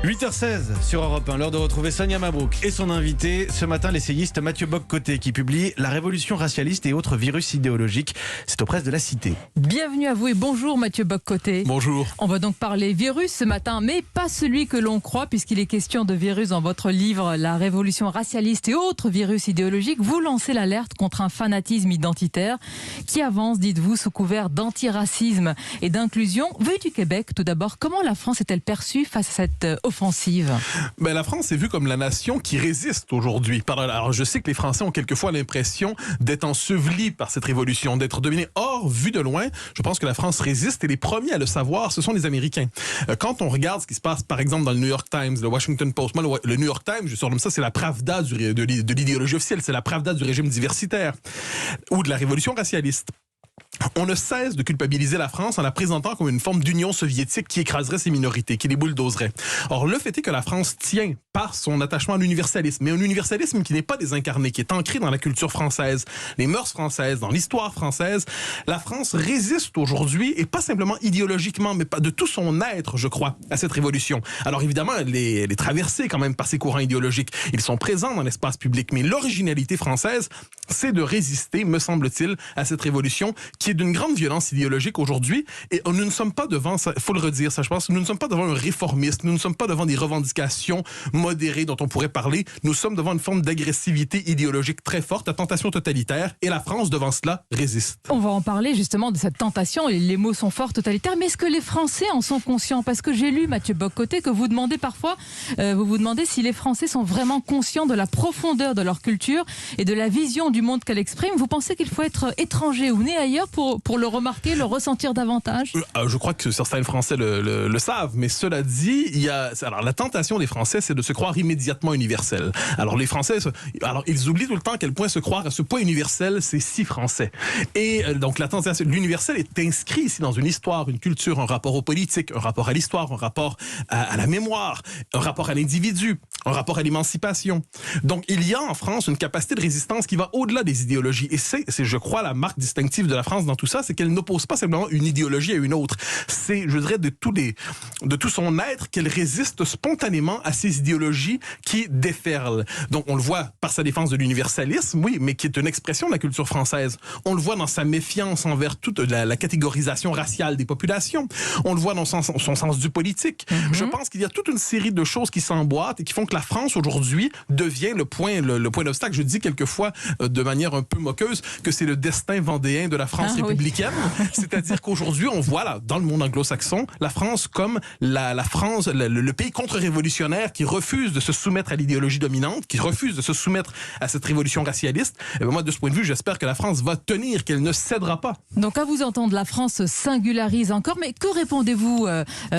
8h16 sur Europe 1, l'heure de retrouver Sonia Mabrouk et son invité, ce matin l'essayiste Mathieu Bock-Côté qui publie La révolution racialiste et autres virus idéologiques. C'est aux presses de la Cité. Bienvenue à vous et bonjour Mathieu Bock-Côté. Bonjour. On va donc parler virus ce matin, mais pas celui que l'on croit puisqu'il est question de virus dans votre livre La révolution racialiste et autres virus idéologiques. Vous lancez l'alerte contre un fanatisme identitaire qui avance, dites-vous, sous couvert d'antiracisme et d'inclusion. Vu du Québec, tout d'abord, comment la France est-elle perçue face à cette offensive? La France est vue comme la nation qui résiste aujourd'hui. Alors, je sais que les Français ont quelquefois l'impression d'être ensevelis par cette révolution, d'être dominés. Or, vu de loin, je pense que la France résiste et les premiers à le savoir, ce sont les Américains. Quand on regarde ce qui se passe, par exemple, dans le New York Times, le Washington Post, moi, le New York Times, je surnomme ça, c'est la Pravda de l'idéologie officielle, c'est la Pravda du régime diversitaire ou de la révolution racialiste. On ne cesse de culpabiliser la France en la présentant comme une forme d'union soviétique qui écraserait ses minorités, qui les bulldozerait. Or, le fait est que la France tient par son attachement à l'universalisme, mais un universalisme qui n'est pas désincarné, qui est ancré dans la culture française, les mœurs françaises, dans l'histoire française. La France résiste aujourd'hui, et pas simplement idéologiquement, mais pas de tout son être, je crois, à cette révolution. Alors évidemment, elle est traversée quand même par ces courants idéologiques. Ils sont présents dans l'espace public, mais l'originalité française, c'est de résister, me semble-t-il, à cette révolution qui est d'une grande violence idéologique aujourd'hui. Et nous ne sommes pas devant, il faut le redire, ça je pense, nous ne sommes pas devant un réformiste, nous ne sommes pas devant des revendications modérées dont on pourrait parler. Nous sommes devant une forme d'agressivité idéologique très forte, à tentation totalitaire, et la France, devant cela, résiste. On va en parler justement de cette tentation, et les mots sont forts, totalitaires, mais est-ce que les Français en sont conscients? Parce que j'ai lu, Mathieu Bock-Côté, que vous demandez parfois, vous vous demandez si les Français sont vraiment conscients de la profondeur de leur culture et de la vision du monde qu'elle exprime. Vous pensez qu'il faut être étranger ou né ailleurs pour le remarquer, le ressentir davantage? Je crois que certains Français le savent, mais cela dit, alors la tentation des Français, c'est de se croire immédiatement universel. Alors les Français, ils oublient tout le temps à quel point se croire à ce point universel, c'est si français. Et donc la tentation, l'universel est inscrit ici dans une histoire, une culture, un rapport au politique, un rapport à l'histoire, un rapport à la mémoire, un rapport à l'individu, un rapport à l'émancipation. Donc il y a en France une capacité de résistance qui va au-delà des idéologies. Et c'est, je crois, la marque distinctive de la France dans tout ça, c'est qu'elle n'oppose pas simplement une idéologie à une autre. C'est, je dirais, de tout son être qu'elle résiste spontanément à ces idéologies qui déferlent. Donc on le voit par sa défense de l'universalisme, oui, mais qui est une expression de la culture française. On le voit dans sa méfiance envers toute la catégorisation raciale des populations. On le voit dans son sens du politique. Je pense qu'il y a toute une série de choses qui s'emboîtent et qui font que la France aujourd'hui devient le point d'obstacle. Je dis quelquefois de manière un peu moqueuse que c'est le destin vendéen de la France républicaine. Oui. C'est-à-dire qu'aujourd'hui, on voit là, dans le monde anglo-saxon, la France comme la France, le pays contre-révolutionnaire qui refuse de se soumettre à l'idéologie dominante, qui refuse de se soumettre à cette révolution racialiste. Et moi, de ce point de vue, j'espère que la France va tenir, qu'elle ne cédera pas. Donc, à vous entendre, la France singularise encore. Mais que répondez-vous,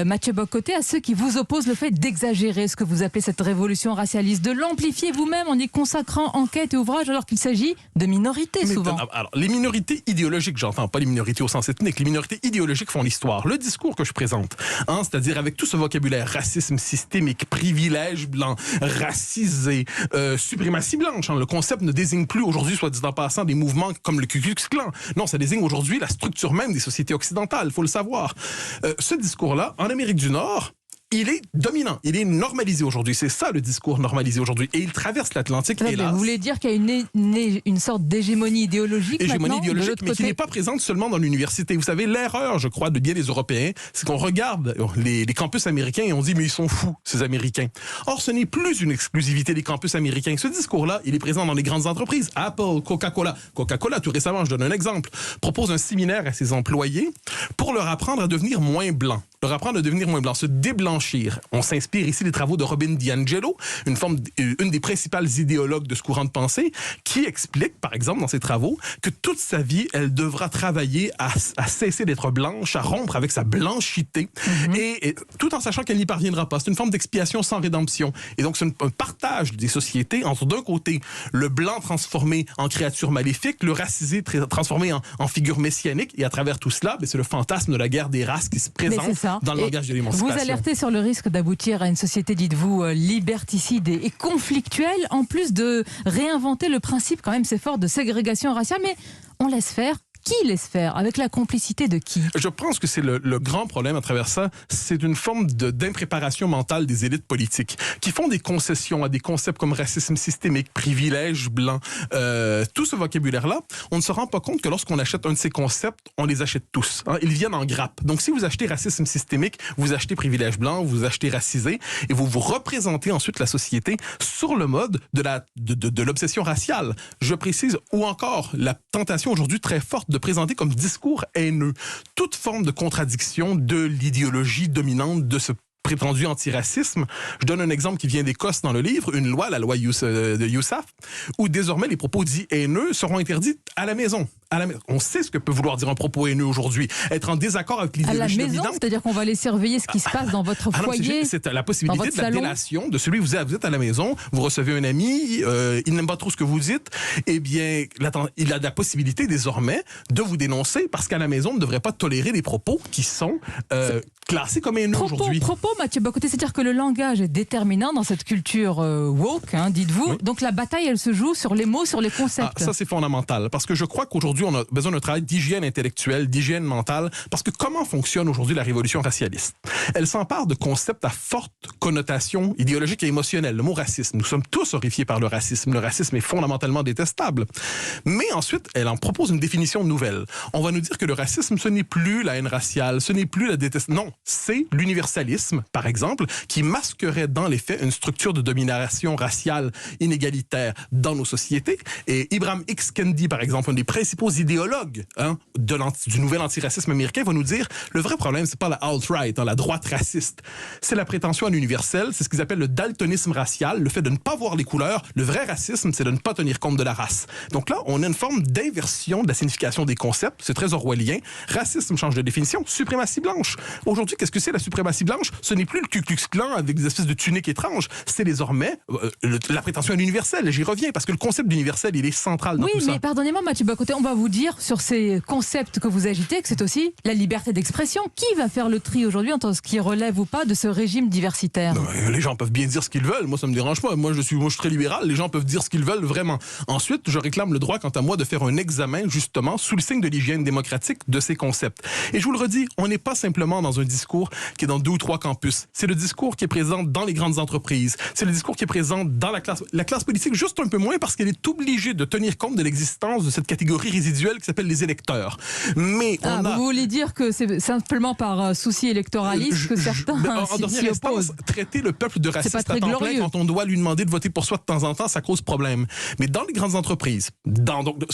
Mathieu Bock-Côté, à ceux qui vous opposent le fait d'exagérer ce que vous appelez cette révolution racialiste, de l'amplifier vous-même en y consacrant enquête et ouvrage, alors qu'il s'agit de minorités souvent? Alors, les minorités idéologiques, j'entends pas les minorités au sens ethnique, les minorités idéologiques font l'histoire. Le discours que je présente, c'est-à-dire avec tout ce vocabulaire, racisme systémique, privilège blanc, racisé, suprématie blanche. Le concept ne désigne plus aujourd'hui, soit dit en passant, des mouvements comme le Ku Klux Klan. Non, ça désigne aujourd'hui la structure même des sociétés occidentales, il faut le savoir. Ce discours-là, en Amérique du Nord, il est dominant, il est normalisé aujourd'hui. C'est ça le discours normalisé aujourd'hui. Et il traverse l'Atlantique, hélas. Vous voulez dire qu'il y a une sorte d'hégémonie idéologique Hégémonie idéologique, mais qui n'est pas présente seulement dans l'université. Vous savez, l'erreur, je crois, de bien des Européens, c'est qu'on regarde les campus américains et on dit, mais ils sont fous, ces Américains. Or, ce n'est plus une exclusivité des campus américains. Ce discours-là, il est présent dans les grandes entreprises. Apple, Coca-Cola. Coca-Cola, tout récemment, je donne un exemple, propose un séminaire à ses employés pour leur apprendre à devenir moins blancs. Leur apprendre à devenir moins blanc, se déblanchir. On s'inspire ici des travaux de Robin DiAngelo, une des principales idéologues de ce courant de pensée, qui explique, par exemple, dans ses travaux, que toute sa vie, elle devra travailler à cesser d'être blanche, à rompre avec sa blanchité, et tout en sachant qu'elle n'y parviendra pas. C'est une forme d'expiation sans rédemption. Et donc, c'est un partage des sociétés entre, d'un côté, le blanc transformé en créature maléfique, le racisé transformé en figure messianique, et à travers tout cela, c'est le fantasme de la guerre des races qui se présente dans le langage de l'émancipation. Vous alertez sur le risque d'aboutir à une société, dites-vous, liberticide et conflictuelle, en plus de réinventer le principe, quand même c'est fort, de ségrégation raciale, mais on laisse faire. Qui laisse faire? Avec la complicité de qui? Je pense que c'est le grand problème à travers ça, c'est une forme d'impréparation mentale des élites politiques qui font des concessions à des concepts comme racisme systémique, privilège blanc, tout ce vocabulaire-là. On ne se rend pas compte que lorsqu'on achète un de ces concepts, on les achète tous. Hein? Ils viennent en grappe. Donc, si vous achetez racisme systémique, vous achetez privilège blanc, vous achetez racisé, et vous représentez ensuite la société sur le mode de l'obsession raciale. Je précise, ou encore la tentation aujourd'hui très forte de présenter comme discours haineux toute forme de contradiction de l'idéologie dominante de ce prétendu antiracisme. Je donne un exemple qui vient d'Écosse dans le livre, une loi, la loi de Yousaf, où désormais les propos dits haineux seront interdits à la maison. On sait ce que peut vouloir dire un propos haineux aujourd'hui. Être en désaccord avec l'idéologie dominante. À la maison, c'est-à-dire qu'on va aller surveiller ce qui se passe dans votre foyer. C'est la possibilité de la délation de celui vous êtes à la maison, vous recevez un ami, il n'aime pas trop ce que vous dites, eh bien, il a la possibilité désormais de vous dénoncer parce qu'à la maison, on ne devrait pas tolérer des propos qui sont classés comme haineux aujourd'hui. Propos, Mathieu Bock-Côté, c'est-à-dire que le langage est déterminant dans cette culture woke, hein, dites-vous. Oui. Donc la bataille, elle se joue sur les mots, sur les concepts. Ça, c'est fondamental parce que je crois qu'aujourd'hui, on a besoin d'un travail d'hygiène intellectuelle, d'hygiène mentale, parce que comment fonctionne aujourd'hui la révolution racialiste? Elle s'empare de concepts à forte connotation idéologique et émotionnelle. Le mot racisme, nous sommes tous horrifiés par le racisme. Le racisme est fondamentalement détestable. Mais ensuite, elle en propose une définition nouvelle. On va nous dire que le racisme, ce n'est plus la haine raciale, ce n'est plus la détestation. Non, c'est l'universalisme, par exemple, qui masquerait dans les faits une structure de domination raciale inégalitaire dans nos sociétés. Et Ibram X. Kendi, par exemple, un des principaux idéologues du nouvel antiracisme américain, va nous dire le vrai problème, c'est pas la alt-right, la droite raciste. C'est la prétention à l'universel, c'est ce qu'ils appellent le daltonisme racial, le fait de ne pas voir les couleurs. Le vrai racisme, c'est de ne pas tenir compte de la race. Donc là, on a une forme d'inversion de la signification des concepts. C'est très orwellien. Racisme change de définition. Suprématie blanche. Aujourd'hui, qu'est-ce que c'est la suprématie blanche? Ce n'est plus le Ku Klux Klan avec des espèces de tuniques étranges. C'est désormais la prétention à l'universel. J'y reviens parce que le concept d'universel, il est central dans tout ça. Oui, mais pardonnez-moi, Mathieu Bock-Côté, on va vous dire sur ces concepts que vous agitez que c'est aussi la liberté d'expression. Qui va faire le tri aujourd'hui entre ce qui relève ou pas de ce régime diversitaire? Non, les gens peuvent bien dire ce qu'ils veulent. Moi, ça me dérange pas. Moi, je suis très libéral. Les gens peuvent dire ce qu'ils veulent vraiment. Ensuite, je réclame le droit, quant à moi, de faire un examen, justement, sous le signe de l'hygiène démocratique de ces concepts. Et je vous le redis, on n'est pas simplement dans un discours qui est dans 2 ou 3 campus. C'est le discours qui est présent dans les grandes entreprises. C'est le discours qui est présent dans la classe politique, juste un peu moins parce qu'elle est obligée de tenir compte de l'existence de cette catégorie résiduelle qui s'appelle les électeurs. Mais vous voulez dire que c'est simplement par souci électoraliste que certains s'y opposent. Traiter le peuple de raciste à temps plein quand on doit lui demander de voter pour soi de temps en temps, ça cause problème. Mais dans les grandes entreprises,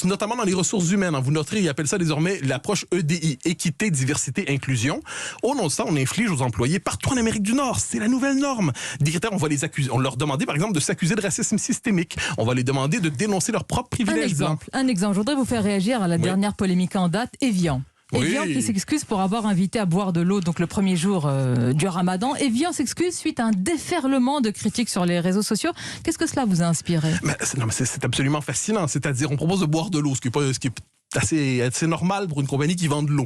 notamment dans les ressources humaines, vous noterez, ils appellent ça désormais l'approche EDI, équité, diversité, inclusion. Au nom de ça, on inflige aux employés partout en Amérique du Nord. C'est la nouvelle norme. Des critères, on va les accuser. On leur demander, par exemple, de s'accuser de racisme systémique. On va les demander de dénoncer leurs propres privilèges blancs. Un exemple. Je voudrais vous faire réagir à la dernière polémique en date, Evian. Evian qui s'excuse pour avoir invité à boire de l'eau donc le premier jour du Ramadan. Evian s'excuse suite à un déferlement de critiques sur les réseaux sociaux. Qu'est-ce que cela vous a inspiré? C'est absolument fascinant. C'est-à-dire, on propose de boire de l'eau, ce qui est assez normal pour une compagnie qui vend de l'eau.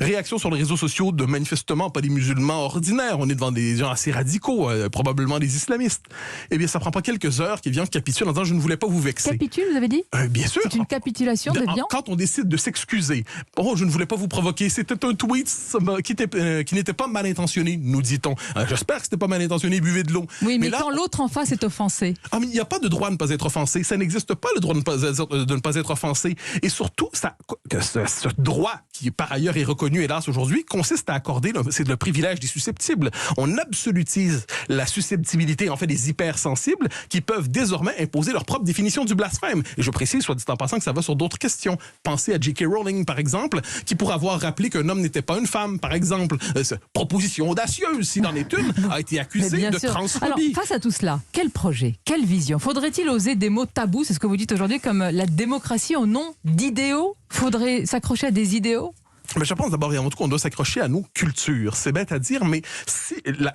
Réaction sur les réseaux sociaux de manifestement pas des musulmans ordinaires. On est devant des gens assez radicaux, probablement des islamistes. Eh bien, ça prend pas quelques heures qu'Evian capitule en disant « je ne voulais pas vous vexer ». Capitule, vous avez dit? Bien sûr. C'est une capitulation d'Evian? Quand on décide de s'excuser. « Oh, je ne voulais pas vous provoquer. C'était un tweet qui n'était pas mal intentionné, nous dit-on. J'espère que c'était pas mal intentionné, buvez de l'eau. » Oui, mais là, quand l'autre en face est offensé. Ah, mais il n'y a pas de droit à ne pas être offensé. Ça n'existe pas, le droit de ne pas être offensé. Et surtout, ce droit, qui par ailleurs est reconnu, hélas, aujourd'hui, consiste à accorder c'est le privilège des susceptibles. On absolutise la susceptibilité, en fait, des hypersensibles qui peuvent désormais imposer leur propre définition du blasphème. Et je précise, soit dit en passant, que ça va sur d'autres questions. Pensez à J.K. Rowling, par exemple, qui, pour avoir rappelé qu'un homme n'était pas une femme, par exemple, proposition audacieuse, s'il en est une, a été accusée de transphobie. Alors, face à tout cela, quel projet, quelle vision? Faudrait-il oser des mots tabous, c'est ce que vous dites aujourd'hui, comme la démocratie au nom d'idéaux? Faudrait s'accrocher à des idéaux? Mais je pense d'abord et avant tout qu'on doit s'accrocher à nos cultures. C'est bête à dire, mais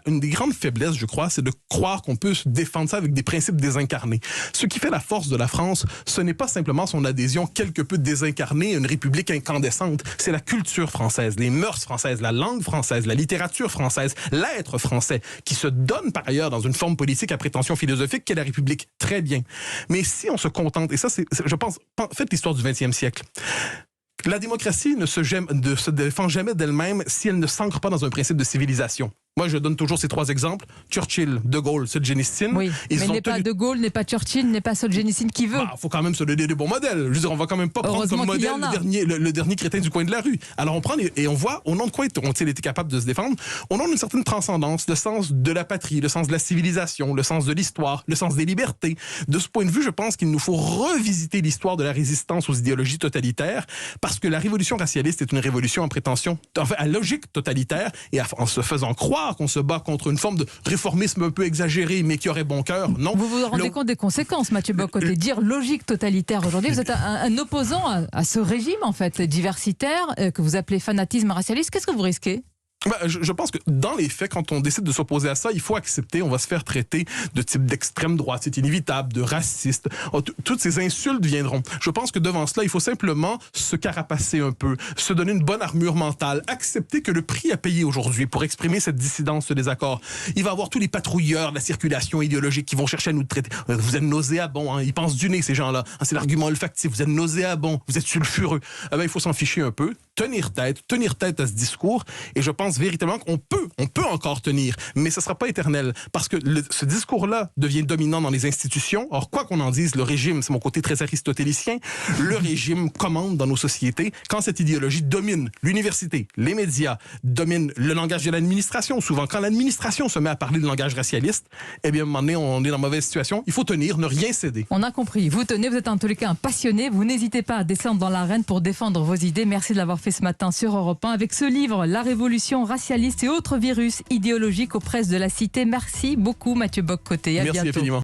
une des grandes faiblesses, je crois, c'est de croire qu'on peut se défendre ça avec des principes désincarnés. Ce qui fait la force de la France, ce n'est pas simplement son adhésion quelque peu désincarnée à une république incandescente. C'est la culture française, les mœurs françaises, la langue française, la littérature française, l'être français, qui se donne par ailleurs dans une forme politique à prétention philosophique qu'est la République. Très bien. Mais si on se contente, et ça, je pense, faites l'histoire du 20e siècle. La démocratie ne se défend jamais d'elle-même si elle ne s'ancre pas dans un principe de civilisation. Moi, je donne toujours ces 3 exemples. Churchill, De Gaulle, Solzhenitsyn. Oui, mais n'est pas De Gaulle, n'est pas Churchill, n'est pas Solzhenitsyn qui veut. Faut quand même se donner des bons modèles. Je veux dire, on va quand même pas prendre comme modèle le dernier crétin du coin de la rue. Alors, on prend et on voit au nom de quoi ont-ils été capables de se défendre. Au nom d'une certaine transcendance, le sens de la patrie, le sens de la civilisation, le sens de l'histoire, le sens des libertés. De ce point de vue, je pense qu'il nous faut revisiter l'histoire de la résistance aux idéologies totalitaires, parce que la révolution racialiste est une révolution en prétention, enfin, à logique totalitaire, et en se faisant croire qu'on se bat contre une forme de réformisme un peu exagéré, mais qui aurait bon cœur. Non. Vous vous rendez compte des conséquences, Mathieu Bock-Côté. Dire logique totalitaire aujourd'hui, vous êtes un opposant à ce régime, en fait, diversitaire, que vous appelez fanatisme racialiste. Qu'est-ce que vous risquez ? Je pense que dans les faits, quand on décide de s'opposer à ça, il faut accepter, on va se faire traiter de type d'extrême droite, c'est inévitable, de raciste. Toutes ces insultes viendront. Je pense que devant cela, il faut simplement se carapacer un peu, se donner une bonne armure mentale, accepter que le prix à payer aujourd'hui pour exprimer cette dissidence, ce désaccord, il va y avoir tous les patrouilleurs de la circulation idéologique qui vont chercher à nous traiter. Vous êtes nauséabond, hein, ils pensent du nez, ces gens-là. Hein, c'est l'argument olfactif, vous êtes nauséabond, vous êtes sulfureux. Il faut s'en ficher un peu, tenir tête à ce discours, et je pense véritablement qu'on peut encore tenir, mais ce ne sera pas éternel, parce que ce discours-là devient dominant dans les institutions. Or, quoi qu'on en dise, le régime, c'est mon côté très aristotélicien, le régime commande dans nos sociétés quand cette idéologie domine l'université, les médias, domine le langage de l'administration. Souvent, quand l'administration se met à parler de langage racialiste, eh bien, à un moment donné, on est dans mauvaise situation. Il faut tenir, ne rien céder. On a compris. Vous tenez, vous êtes en tous les cas un passionné. Vous n'hésitez pas à descendre dans l'arène pour défendre vos idées. Merci de l'avoir fait ce matin sur Europe 1 avec ce livre, La Révolution racialiste et autres virus idéologiques aux presses de la Cité. Merci beaucoup Mathieu Bock-Côté. Merci infiniment.